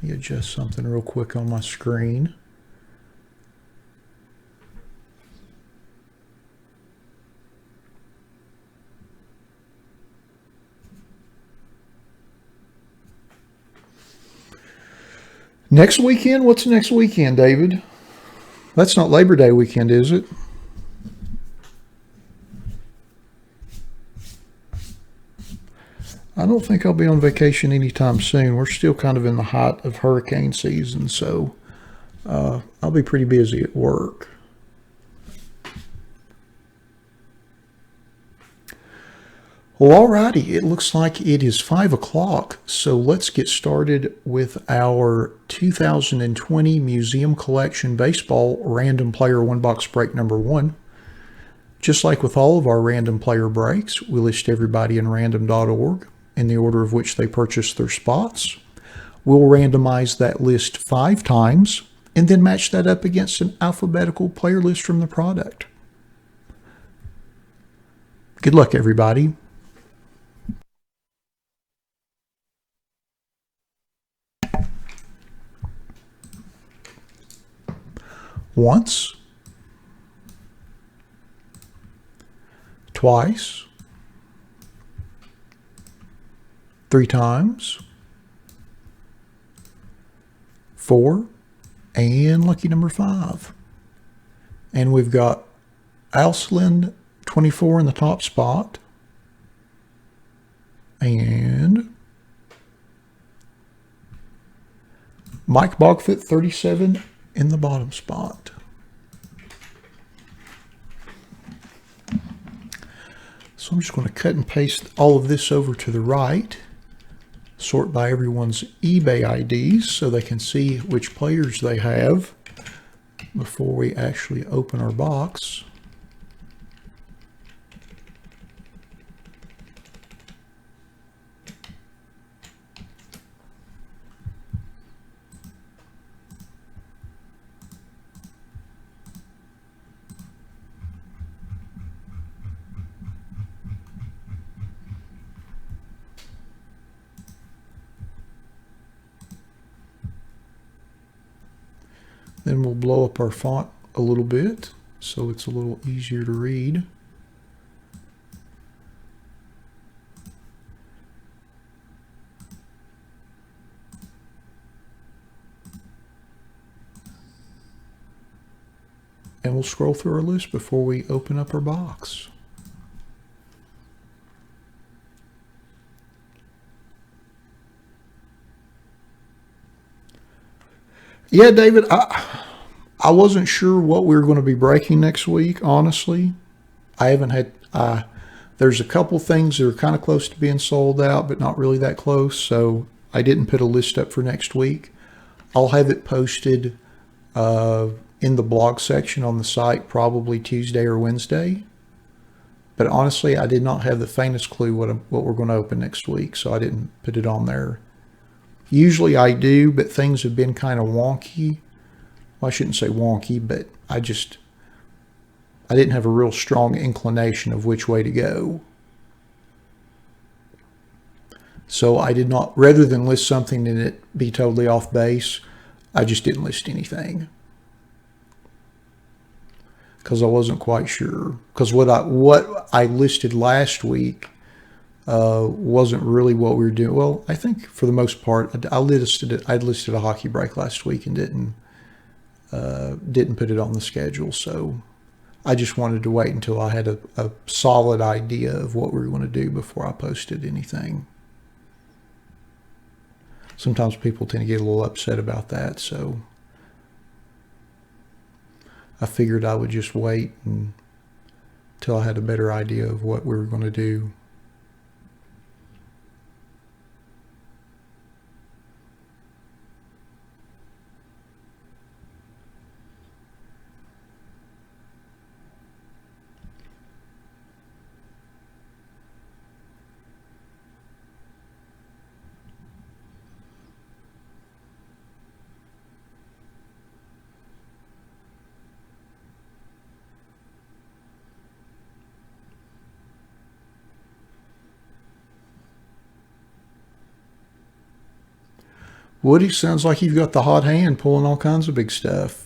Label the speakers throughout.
Speaker 1: Let me adjust something real quick on my screen. Next weekend? What's next weekend, David? That's not Labor Day weekend, is it? I don't think I'll be on vacation anytime soon. We're still kind of in the height of hurricane season, so I'll be pretty busy at work. Well, alrighty, it looks like it is 5 o'clock, so let's get started with our 2020 Museum Collection Baseball Random Player One Box Break number 1. Just like with all of our random player breaks, we list everybody in random.org in the order of which they purchased their spots. We'll randomize that list 5 times and then match that up against an alphabetical player list from the product. Good luck, everybody. Once, twice, 3 times, 4, and lucky number 5. And we've got Alsland 24 in the top spot, and Mike Bogfoot 37 in the bottom spot. So I'm just going to cut and paste all of this over to the right, sort by everyone's eBay IDs so they can see which players they have before we actually open our box. Then we'll blow up our font a little bit so it's a little easier to read. And we'll scroll through our list before we open up our box. Yeah, David, I wasn't sure what we were going to be breaking next week, honestly. I haven't had, there's a couple things that are kind of close to being sold out, but not really that close, so I didn't put a list up for next week. I'll have it posted in the blog section on the site probably Tuesday or Wednesday. But honestly, I did not have the faintest clue what we're going to open next week, so I didn't put it on there. Usually I do, but things have been kind of wonky. Well, I shouldn't say wonky, but I didn't have a real strong inclination of which way to go. So I did not, rather than list something and it be totally off base, I just didn't list anything. Because I wasn't quite sure. Because what I listed last week wasn't really what we were doing. Well, I think for the most part, I'd listed a hockey break last week and didn't put it on the schedule. So I just wanted to wait until I had a solid idea of what we were going to do before I posted anything. Sometimes people tend to get a little upset about that, so I figured I would just wait until I had a better idea of what we were going to do. Woody, sounds like you've got the hot hand pulling all kinds of big stuff.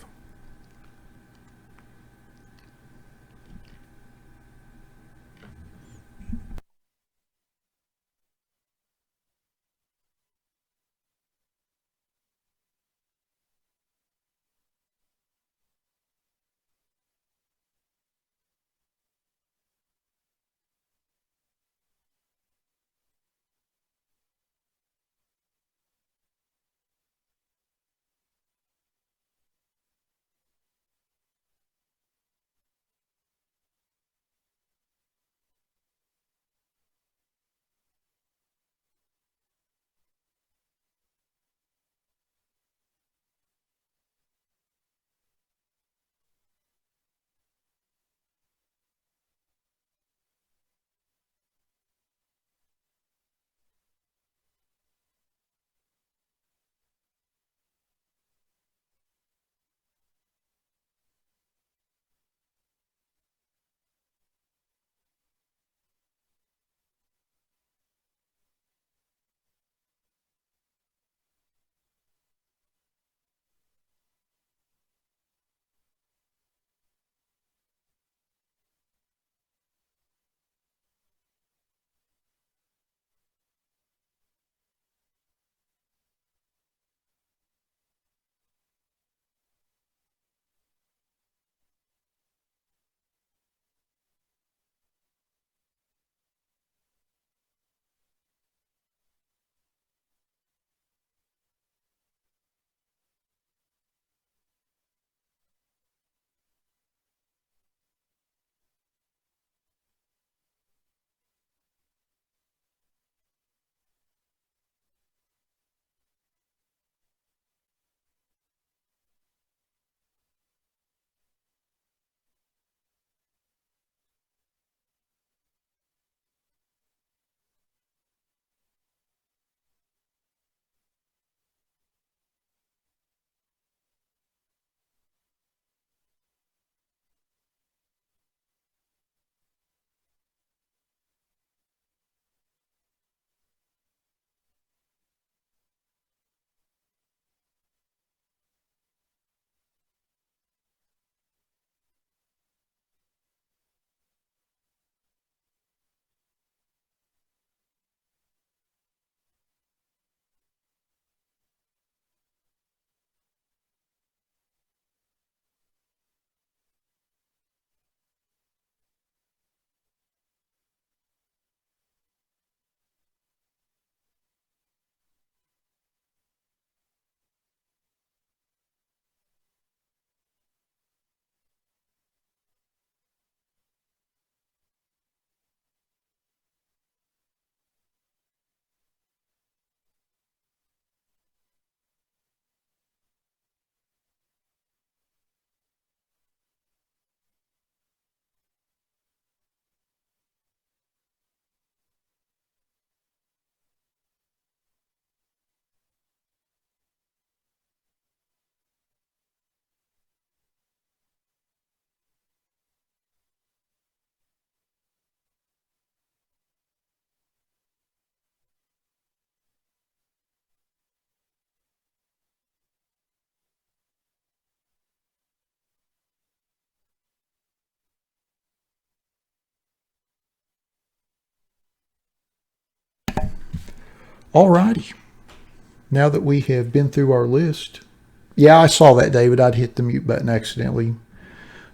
Speaker 1: Alrighty. Now that we have been through our list. Yeah, I saw that, David. I'd hit the mute button accidentally.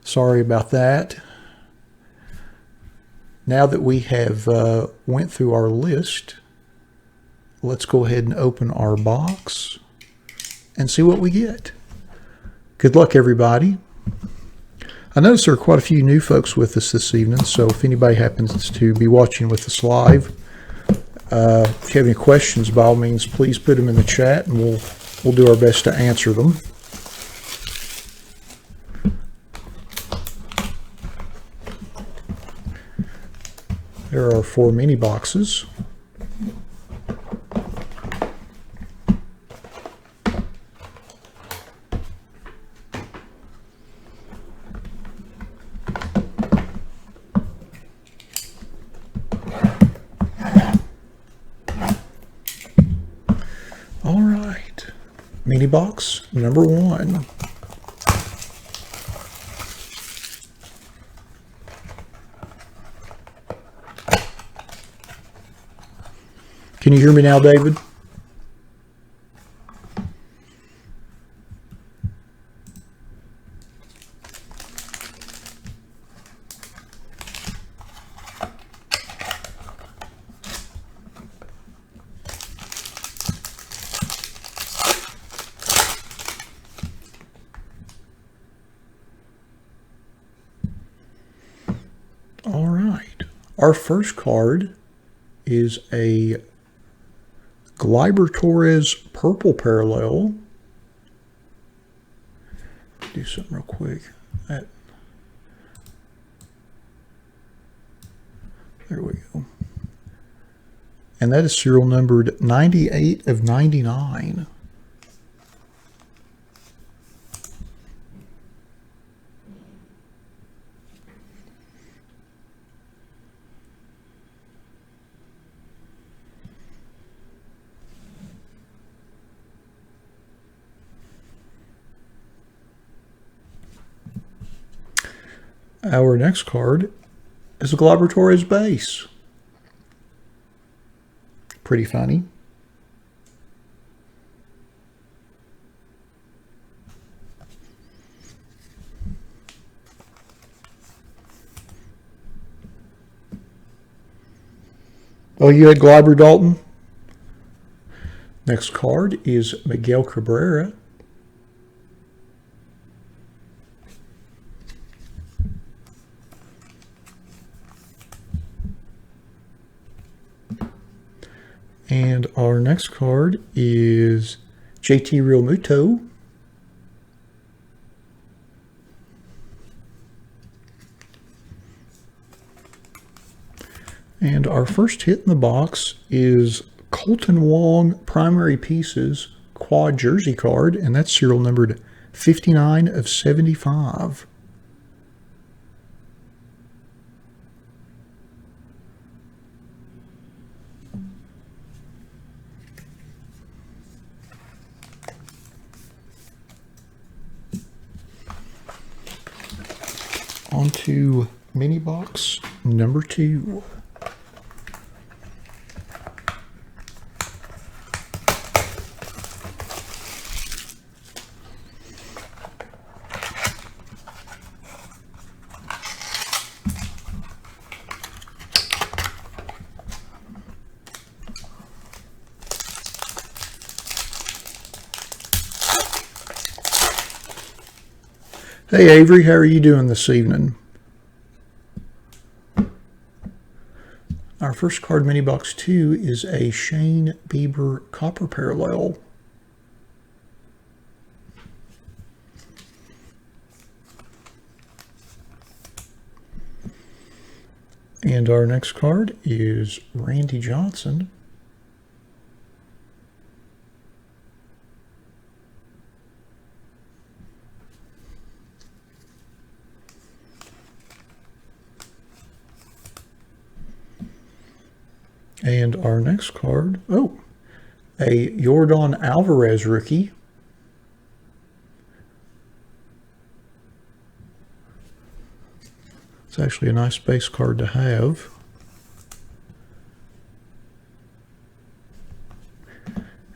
Speaker 1: Sorry about that. Now that we have went through our list, let's go ahead and open our box and see what we get. Good luck, everybody. I notice there are quite a few new folks with us this evening, so if anybody happens to be watching with us live, if you have any questions, by all means, please put them in the chat, and we'll do our best to answer them. There are 4 mini boxes. All right. Mini box number 1. Can you hear me now, David? All right. Our first card is a Gleyber Torres purple parallel. Do something real quick. There we go. And that is serial numbered 98 of 99. Our next card is a Gleyber Torres base. Pretty funny. Oh, you had Gleyber, Dalton? Next card is Miguel Cabrera. And our next card is JT Realmuto. And our first hit in the box is Colton Wong Primary Pieces Quad Jersey card, and that's serial numbered 59 of 75. On to mini box number 2. Hey Avery, how are you doing this evening? Our first card, mini box 2, is a Shane Bieber copper parallel. And our next card is Randy Johnson. And our next card, a Yordan Alvarez rookie. It's actually a nice base card to have.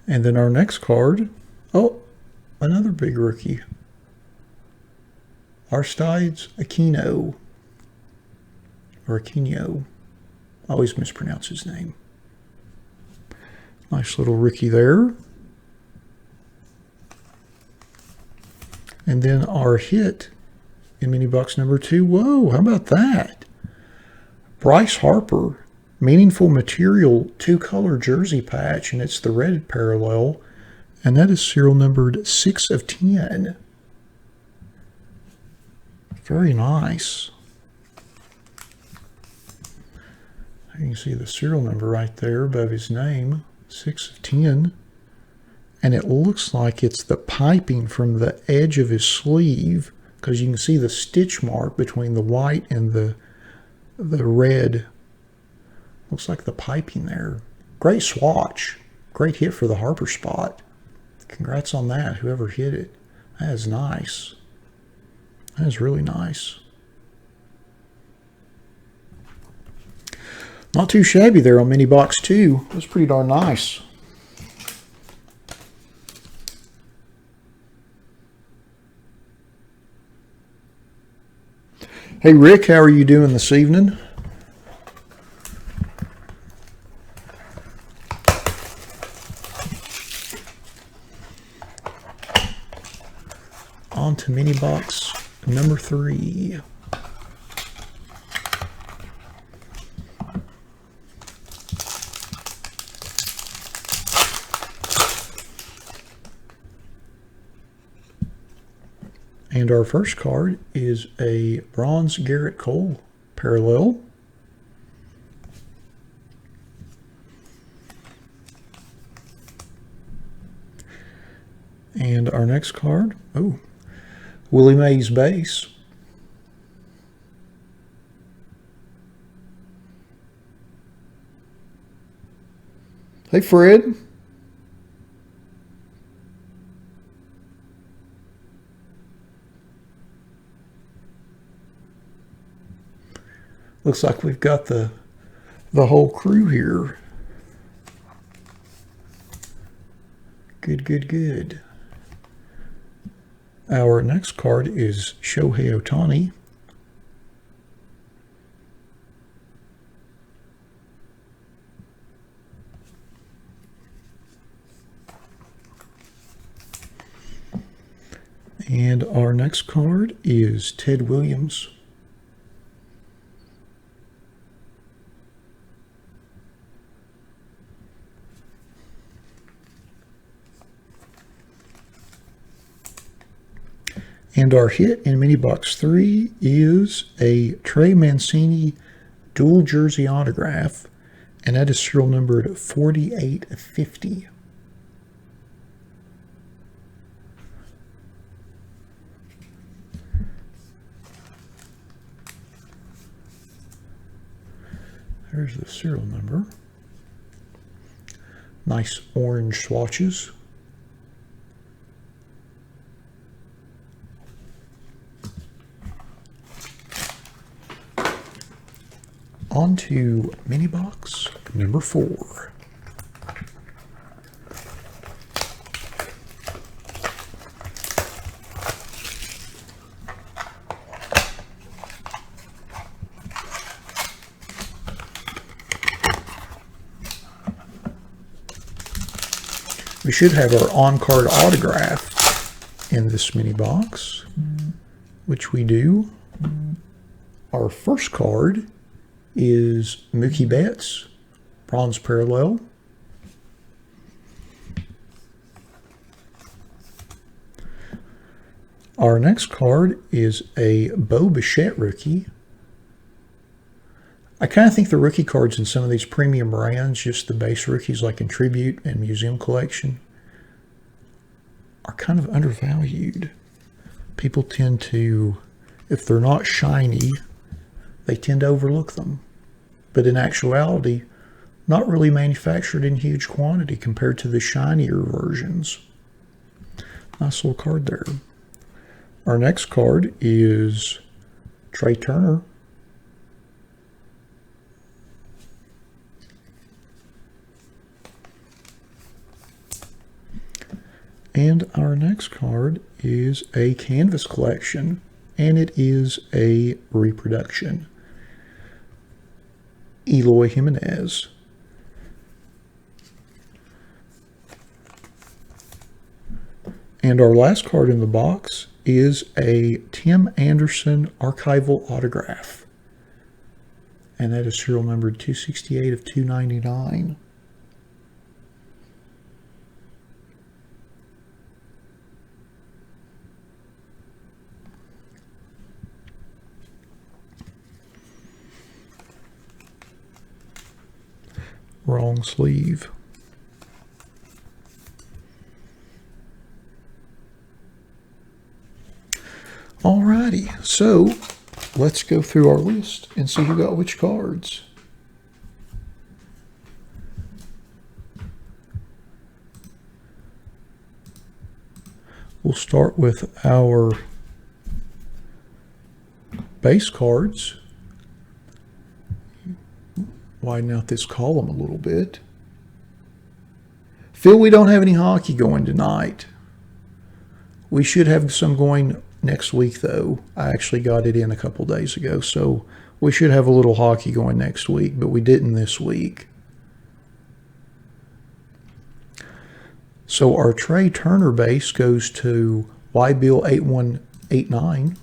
Speaker 1: And then our next card, another big rookie. Aristides Aquino, or Aquino. I always mispronounce his name. Nice little rookie there. And then our hit in mini box number 2. Whoa, how about that? Bryce Harper, Meaningful Material 2-color jersey patch, and it's the red parallel, and that is serial numbered 6 of 10. Very nice. You can see the serial number right there above his name, 6 of 10. And it looks like it's the piping from the edge of his sleeve, because you can see the stitch mark between the white and the red. Looks like the piping there. Great swatch. Great hit for the Harper spot. Congrats. Congrats on that, whoever hit it. That is nice. That is really nice. Not too shabby there on mini box 2. It was pretty darn nice. Hey Rick, how are you doing this evening? On to mini box number 3. And our first card is a bronze Garrett Cole parallel. And our next card, Willie Mays base. Hey Fred. Looks like we've got the whole crew here. Good, good, good. Our next card is Shohei Ohtani. And our next card is Ted Williams. And our hit in mini box 3 is a Trey Mancini dual jersey autograph, and that is serial numbered 4850. There's the serial number. Nice orange swatches. On to mini box number 4. We should have our on-card autograph in this mini box, which we do. Our first card is Mookie Betts, bronze parallel. Our next card is a Bo Bichette rookie. I kind of think the rookie cards in some of these premium brands, just the base rookies like in Tribute and Museum Collection, are kind of undervalued. People tend to, if they're not shiny, they tend to overlook them. But in actuality, not really manufactured in huge quantity compared to the shinier versions. Nice little card there. Our next card is Trey Turner. And our next card is a canvas collection, and it is a reproduction. Eloy Jimenez. And our last card in the box is a Tim Anderson archival autograph. And that is serial number 268 of 299. Wrong sleeve. Alrighty, so let's go through our list and see who got which cards. We'll start with our base cards. Widen out this column a little bit. Phil, we don't have any hockey going tonight. We should have some going next week, though. I actually got it in a couple days ago, so we should have a little hockey going next week, but we didn't this week. So our Trey Turner base goes to YBill8189.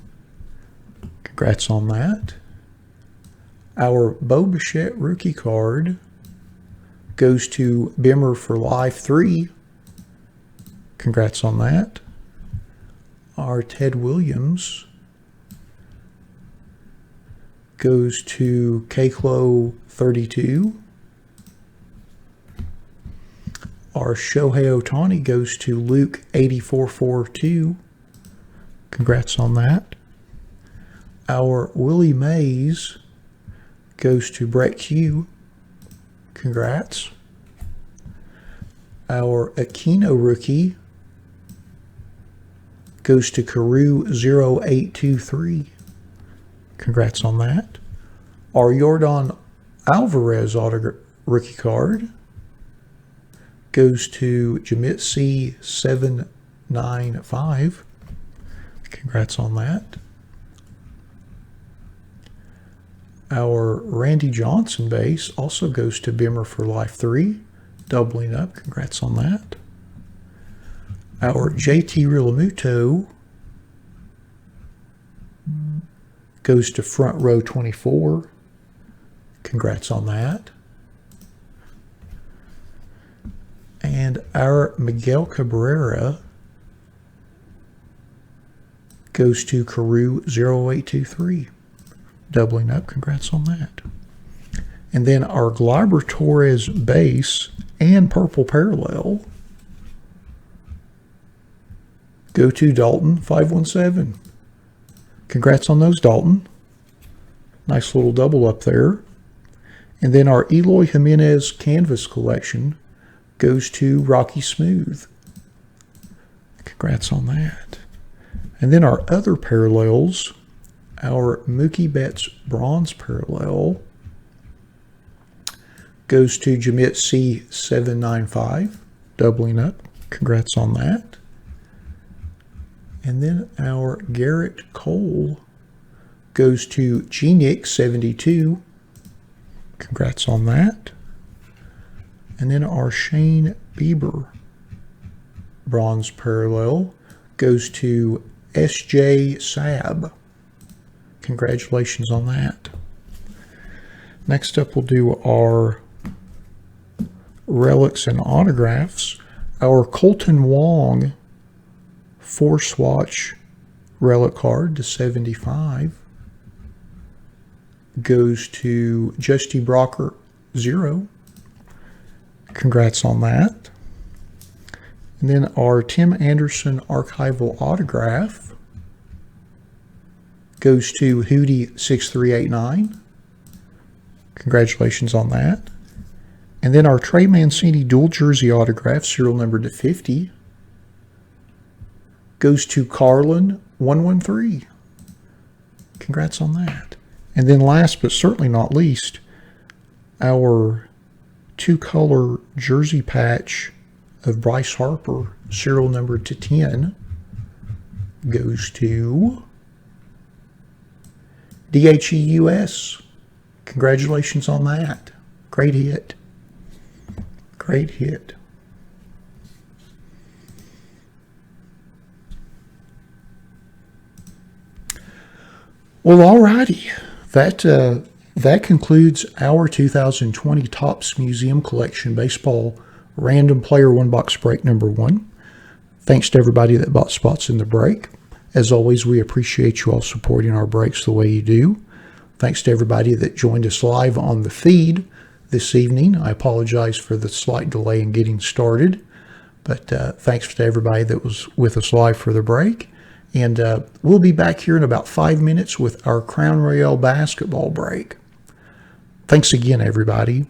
Speaker 1: Congrats on that. Our Bo Bichette rookie card goes to Bimmer for Life 3. Congrats on that. Our Ted Williams goes to Kclo 32. Our Shohei Ohtani goes to Luke 8442. Congrats on that. Our Willie Mays goes to Brett Q. Congrats. Our Aquino rookie goes to Carew 0823. Congrats on that. Our Yordan Alvarez rookie card goes to Jamit C 795. Congrats on that. Our Randy Johnson base also goes to Bimmer for Life 3, doubling up. Congrats on that. Our JT Realmuto goes to Front Row 24. Congrats on that. And our Miguel Cabrera goes to Carew 0823. Doubling up. Congrats on that. And then our Gleyber Torres base and purple parallel go to Dalton 517. Congrats on those, Dalton. Nice little double up there. And then our Eloy Jimenez canvas collection goes to Rocky Smooth. Congrats on that. And then our other parallels, our Mookie Betts bronze parallel goes to Jamit C 795, doubling up. Congrats on that. And then our Garrett Cole goes to G-Nick 72. Congrats on that. And then our Shane Bieber bronze parallel goes to SJ Sab. Congratulations on that. Next up, we'll do our relics and autographs. Our Colton Wong 4-swatch relic card to 75 goes to Justy Brocker 0. Congrats on that. And then our Tim Anderson archival autograph goes to Hootie 6389. Congratulations on that. And then our Trey Mancini dual jersey autograph, serial number to 50, goes to Carlin 113. Congrats on that. And then last but certainly not least, our 2-color jersey patch of Bryce Harper, serial number to 10, goes to DHEUS. Congratulations on that. Great hit. Great hit. Well, alrighty. That concludes our 2020 Topps Museum Collection Baseball Random Player One Box Break number 1. Thanks to everybody that bought spots in the break. As always, we appreciate you all supporting our breaks the way you do. Thanks to everybody that joined us live on the feed this evening. I apologize for the slight delay in getting started, but thanks to everybody that was with us live for the break. And we'll be back here in about 5 minutes with our Crown Royale basketball break. Thanks again, everybody.